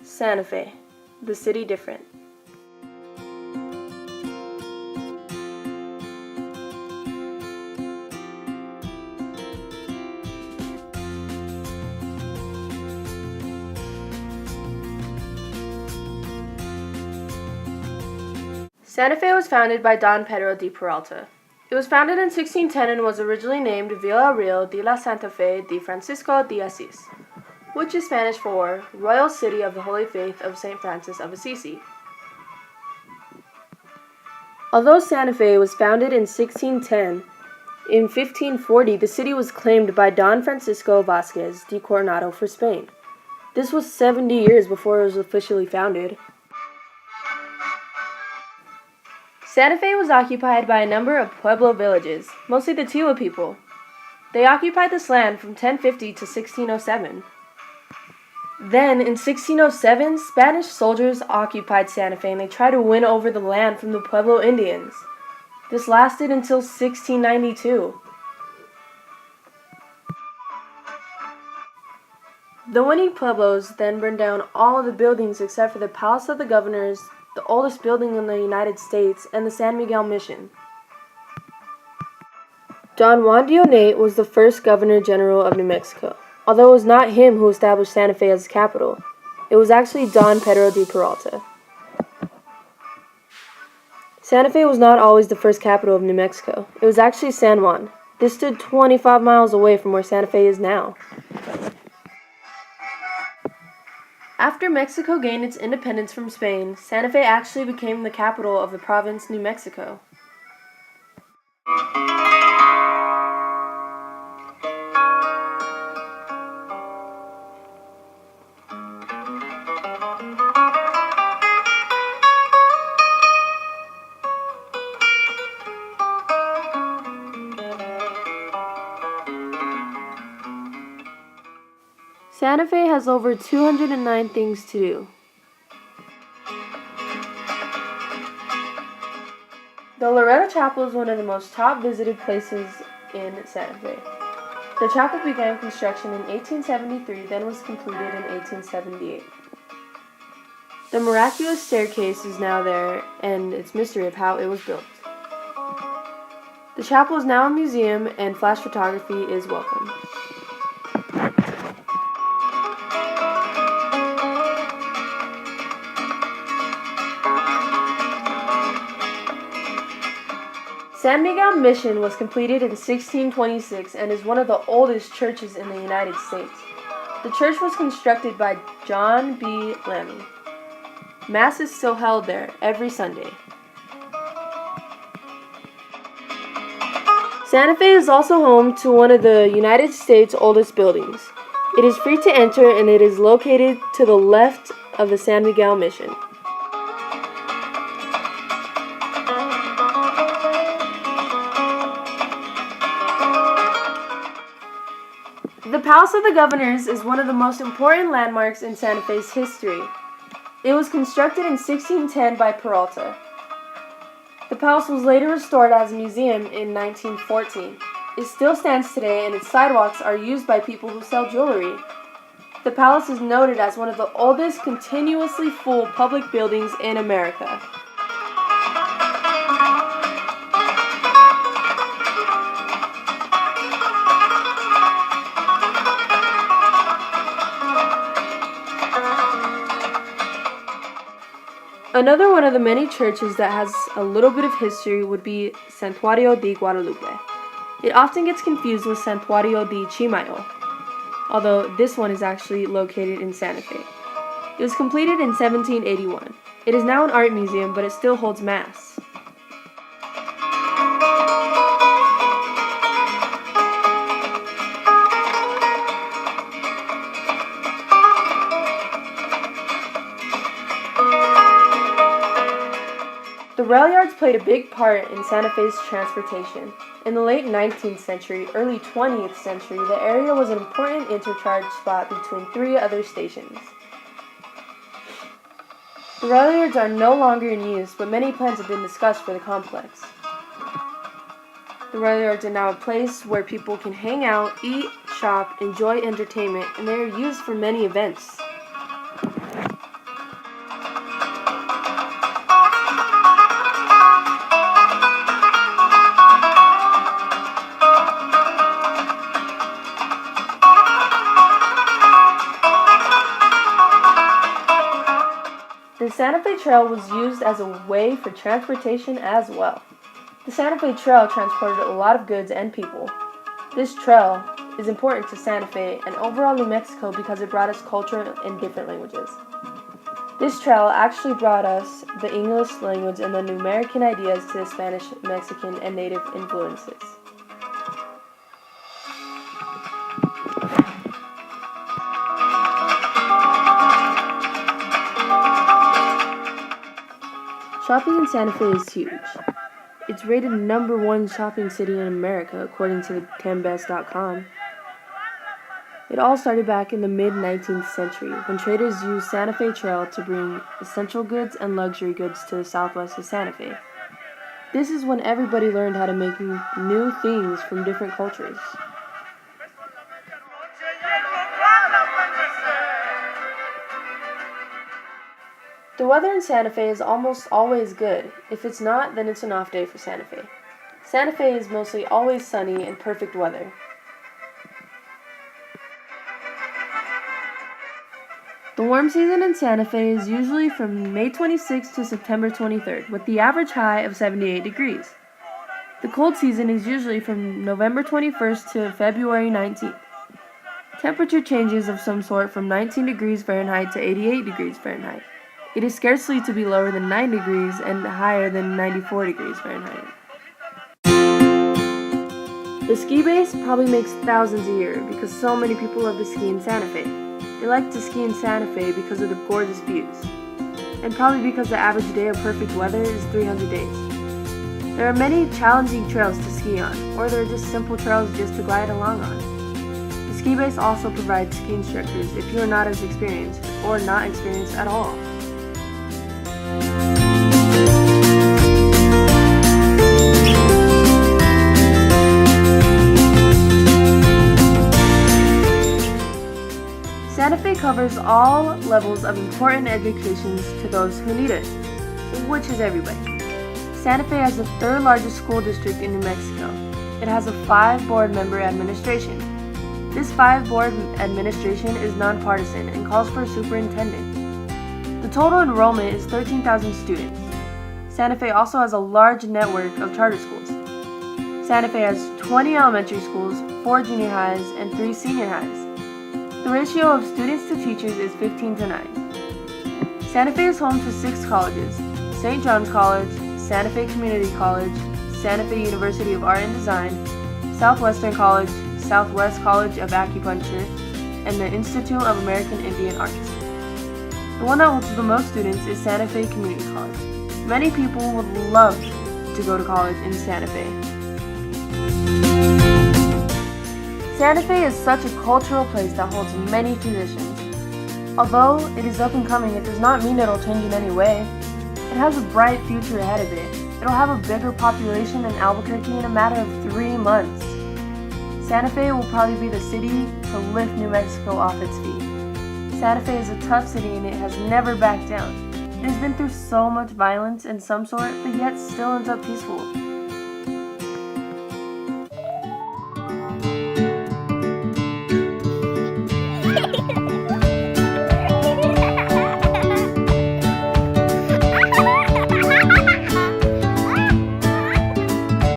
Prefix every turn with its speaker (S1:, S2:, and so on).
S1: Santa Fe, the city different. Santa Fe was founded by Don Pedro de Peralta. It was founded in 1610 and was originally named Villa Real de la Santa Fe de Francisco de Asís, which is Spanish for Royal City of the Holy Faith of St. Francis of Assisi. Although Santa Fe was founded in 1610, in 1540 the city was claimed by Don Francisco Vázquez de Coronado for Spain. This was 70 years before it was officially founded. Santa Fe was occupied by a number of Pueblo villages, mostly the Tewa people. They occupied this land from 1050 to 1607. Then, in 1607, Spanish soldiers occupied Santa Fe and they tried to win over the land from the Pueblo Indians. This lasted until 1692. The winning Pueblos then burned down all of the buildings except for the Palace of the Governors, the oldest building in the United States, and the San Miguel Mission. Don Juan de Onate was the first Governor General of New Mexico, although it was not him who established Santa Fe as the capital. It was actually Don Pedro de Peralta. Santa Fe was not always the first capital of New Mexico. It was actually San Juan. This stood 25 miles away from where Santa Fe is now. After Mexico gained its independence from Spain, Santa Fe actually became the capital of the province New Mexico. Santa Fe has over 209 things to do. The Loretto Chapel is one of the most top visited places in Santa Fe. The chapel began construction in 1873, then was completed in 1878. The miraculous staircase is now there, and it's a mystery of how it was built. The chapel is now a museum, and flash photography is welcome. San Miguel Mission was completed in 1626 and is one of the oldest churches in the United States. The church was constructed by John B. Lamy. Mass is still held there every Sunday. Santa Fe is also home to one of the United States' oldest buildings. It is free to enter and it is located to the left of the San Miguel Mission. The Palace of the Governors is one of the most important landmarks in Santa Fe's history. It was constructed in 1610 by Peralta. The palace was later restored as a museum in 1914. It still stands today and its sidewalks are used by people who sell jewelry. The palace is noted as one of the oldest continuously full public buildings in America. Another one of the many churches that has a little bit of history would be Santuario de Guadalupe. It often gets confused with Santuario de Chimayo, although this one is actually located in Santa Fe. It was completed in 1781. It is now an art museum, but it still holds Mass. The rail yards played a big part in Santa Fe's transportation. In the late 19th century, early 20th century, the area was an important interchange spot between three other stations. The rail yards are no longer in use, but many plans have been discussed for the complex. The rail yards are now a place where people can hang out, eat, shop, enjoy entertainment, and they are used for many events. The Santa Fe Trail was used as a way for transportation as well. The Santa Fe Trail transported a lot of goods and people. This trail is important to Santa Fe and overall New Mexico because it brought us culture in different languages. This trail actually brought us the English language and the numerican ideas to the Spanish, Mexican, and Native influences. Shopping in Santa Fe is huge. It's rated #1 shopping city in America according to 10best.com. It all started back in the mid-19th century when traders used Santa Fe Trail to bring essential goods and luxury goods to the southwest of Santa Fe. This is when everybody learned how to make new things from different cultures. The weather in Santa Fe is almost always good. If it's not, then it's an off day for Santa Fe. Santa Fe is mostly always sunny and perfect weather. The warm season in Santa Fe is usually from May 26th to September 23rd, with the average high of 78 degrees. The cold season is usually from November 21st to February 19th. Temperature changes of some sort from 19 degrees Fahrenheit to 88 degrees Fahrenheit. It is scarcely to be lower than 9 degrees and higher than 94 degrees Fahrenheit. The ski base probably makes thousands a year because so many people love to ski in Santa Fe. They like to ski in Santa Fe because of the gorgeous views, and probably because the average day of perfect weather is 300 days. There are many challenging trails to ski on, or there are just simple trails just to glide along on. The ski base also provides ski instructors if you are not as experienced, or not experienced at all. Santa Fe covers all levels of important educations to those who need it, which is everybody. Santa Fe has the third largest school district in New Mexico. It has a 5-board member administration. This 5-board administration is nonpartisan and calls for a superintendent. The total enrollment is 13,000 students. Santa Fe also has a large network of charter schools. Santa Fe has 20 elementary schools, 4 junior highs, and 3 senior highs. The ratio of students to teachers is 15:9. Santa Fe is home to 6 colleges: St. John's College, Santa Fe Community College, Santa Fe University of Art and Design, Southwestern College, Southwest College of Acupuncture, and the Institute of American Indian Arts. The one that holds the most students is Santa Fe Community College. Many people would love to go to college in Santa Fe. Santa Fe is such a cultural place that holds many traditions. Although it is up and coming, it does not mean it'll change in any way. It has a bright future ahead of it. It'll have a bigger population than Albuquerque in a matter of 3 months. Santa Fe will probably be the city to lift New Mexico off its feet. Santa Fe is a tough city and it has never backed down. It has been through so much violence in some sort, but yet still ends up peaceful.